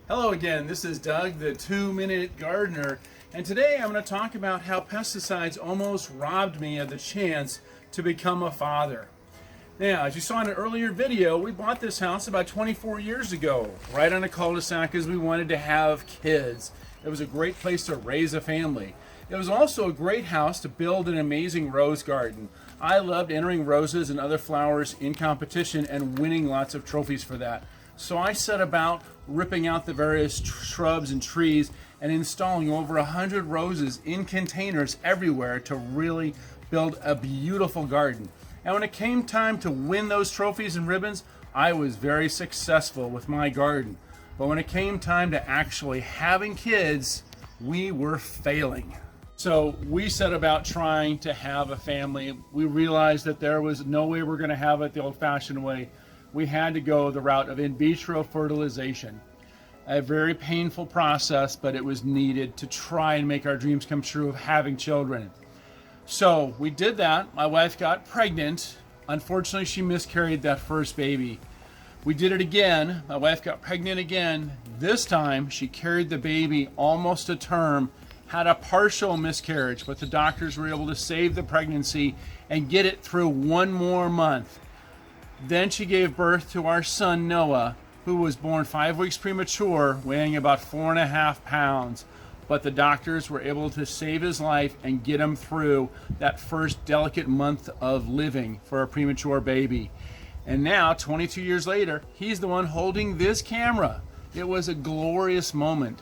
Hello again, this is Doug, the 2-Minute Gardener, and today I'm going to talk about how pesticides almost robbed me of the chance to become a father. Now, as you saw in an earlier video, we bought this house about 24 years ago, right on a cul-de-sac because we wanted to have kids. It was a great place to raise a family. It was also a great house to build an amazing rose garden. I loved entering roses and other flowers in competition and winning lots of trophies for that. So I set about ripping out the various shrubs and trees and installing over 100 roses in containers everywhere to really build a beautiful garden. And when it came time to win those trophies and ribbons, I was very successful with my garden. But when it came time to actually having kids, we were failing. So we set about trying to have a family. We realized that there was no way we're going to have it the old-fashioned way. We had to go the route of in vitro fertilization. A very painful process, but it was needed to try and make our dreams come true of having children. So we did that. My wife got pregnant. Unfortunately, she miscarried that first baby. We did it again. My wife got pregnant again. This time, she carried the baby almost to term, had a partial miscarriage, but the doctors were able to save the pregnancy and get it through one more month. Then she gave birth to our son Noah, who was born 5 weeks premature, weighing about 4.5 pounds. But the doctors were able to save his life and get him through that first delicate month of living for a premature baby. And now, 22 years later, he's the one holding this camera. It was a glorious moment.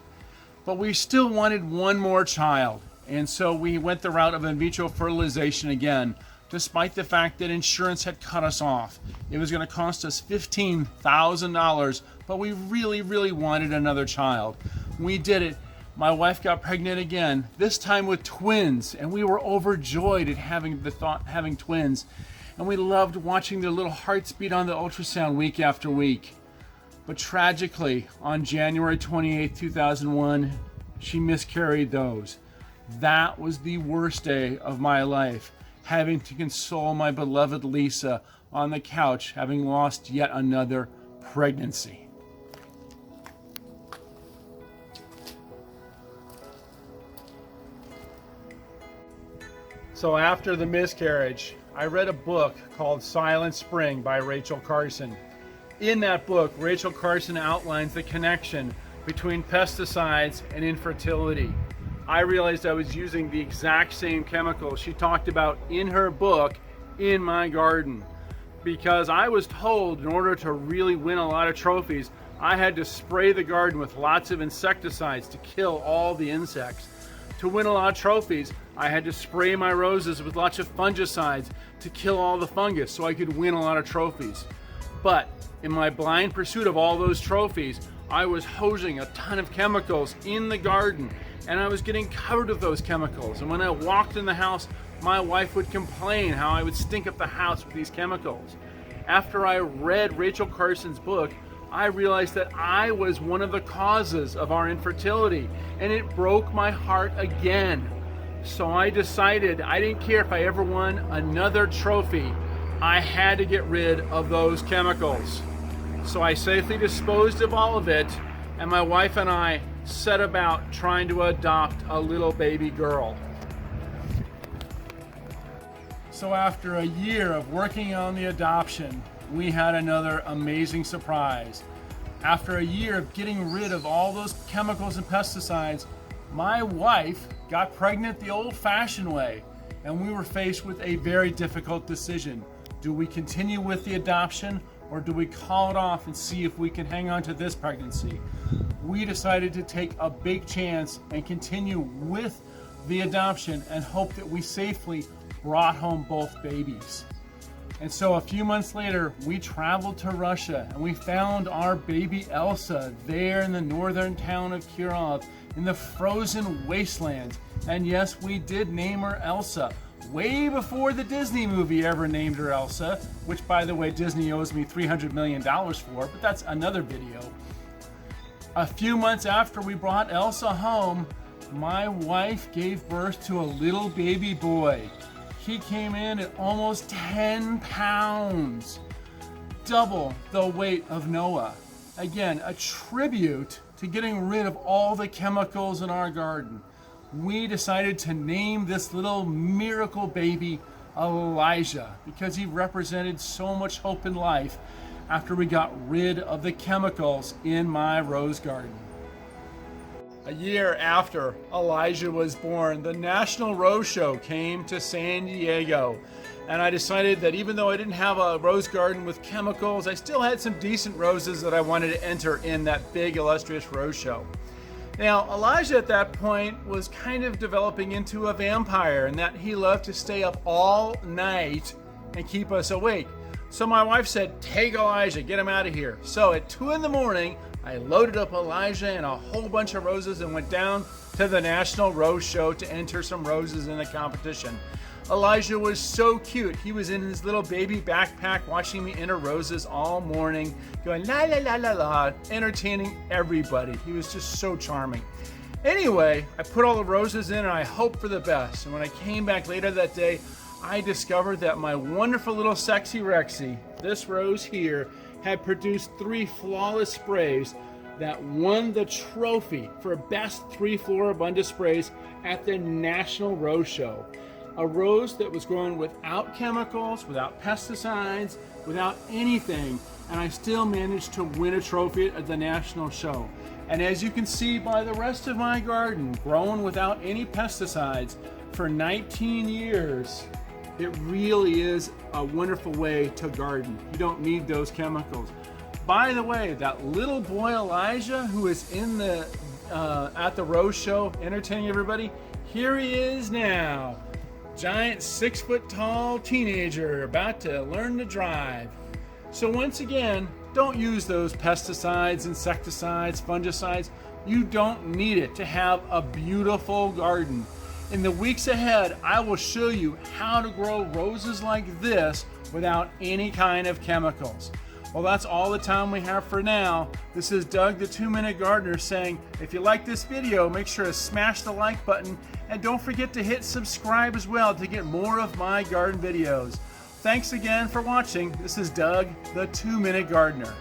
But we still wanted one more child. And so we went the route of in vitro fertilization again, despite the fact that insurance had cut us off. It was going to cost us $15,000, but we really wanted another child. We did it. My wife got pregnant again, this time with twins, and we were overjoyed at having twins. And we loved watching their little hearts beat on the ultrasound week after week. But tragically, on January 28, 2001, she miscarried those. That was the worst day of my life, having to console my beloved Lisa on the couch, having lost yet another pregnancy. So after the miscarriage, I read a book called Silent Spring by Rachel Carson. In that book, Rachel Carson outlines the connection between pesticides and infertility. I realized I was using the exact same chemicals she talked about in her book in my garden, because I was told in order to really win a lot of trophies, I had to spray the garden with lots of insecticides to kill all the insects. To win a lot of trophies, I had to spray my roses with lots of fungicides to kill all the fungus so I could win a lot of trophies. But in my blind pursuit of all those trophies, I was hosing a ton of chemicals in the garden, and I was getting covered with those chemicals. And when I walked in the house, my wife would complain how I would stink up the house with these chemicals. After I read Rachel Carson's book, I realized that I was one of the causes of our infertility, and it broke my heart again. So I decided I didn't care if I ever won another trophy. I had to get rid of those chemicals. So I safely disposed of all of it, and my wife and I set about trying to adopt a little baby girl. So after a year of working on the adoption, we had another amazing surprise. After a year of getting rid of all those chemicals and pesticides, my wife got pregnant the old-fashioned way, and we were faced with a very difficult decision. Do we continue with the adoption, or do we call it off and see if we can hang on to this pregnancy? We decided to take a big chance and continue with the adoption and hope that we safely brought home both babies. And so a few months later, we traveled to Russia and we found our baby Elsa there in the northern town of Kirov in the frozen wasteland. And yes, we did name her Elsa, way before the Disney movie ever named her Elsa, which, by the way, Disney owes me $300 million for, but that's another video. A few months after we brought Elsa home, my wife gave birth to a little baby boy. He came in at almost 10 pounds, double the weight of Noah. Again, a tribute to to getting rid of all the chemicals in our garden, we decided to name this little miracle baby Elijah, because he represented so much hope in life after we got rid of the chemicals in my rose garden. A year after Elijah was born, the National Rose Show came to San Diego. And I decided that even though I didn't have a rose garden with chemicals, I still had some decent roses that I wanted to enter in that big illustrious rose show. Now, Elijah at that point was kind of developing into a vampire, in that he loved to stay up all night and keep us awake. So my wife said, "Take Elijah, get him out of here." So at 2 in the morning, I loaded up Elijah and a whole bunch of roses and went down to the National Rose Show to enter some roses in the competition. Elijah was so cute. He was in his little baby backpack watching me enter roses all morning, going la la la la la, entertaining everybody. He was just so charming. Anyway, I put all the roses in and I hoped for the best. And when I came back later that day, I discovered that my wonderful little Sexy Rexy, this rose here, had produced 3 flawless sprays that won the trophy for best 3 Floribunda sprays at the National Rose Show. A rose that was grown without chemicals, without pesticides, without anything, and I still managed to win a trophy at the National Show. And as you can see by the rest of my garden, grown without any pesticides for 19 years, it really is a wonderful way to garden. You don't need those chemicals. By the way, that little boy Elijah who is in the at the Rose Show entertaining everybody, here he is now. Giant 6-foot-tall teenager about to learn to drive. So once again, don't use those pesticides, insecticides, fungicides. You don't need it to have a beautiful garden. In the weeks ahead, I will show you how to grow roses like this without any kind of chemicals. Well, that's all the time we have for now. This is Doug, the 2-Minute Gardener, saying if you like this video, make sure to smash the like button and don't forget to hit subscribe as well to get more of my garden videos. Thanks again for watching. This is Doug, the 2-Minute Gardener.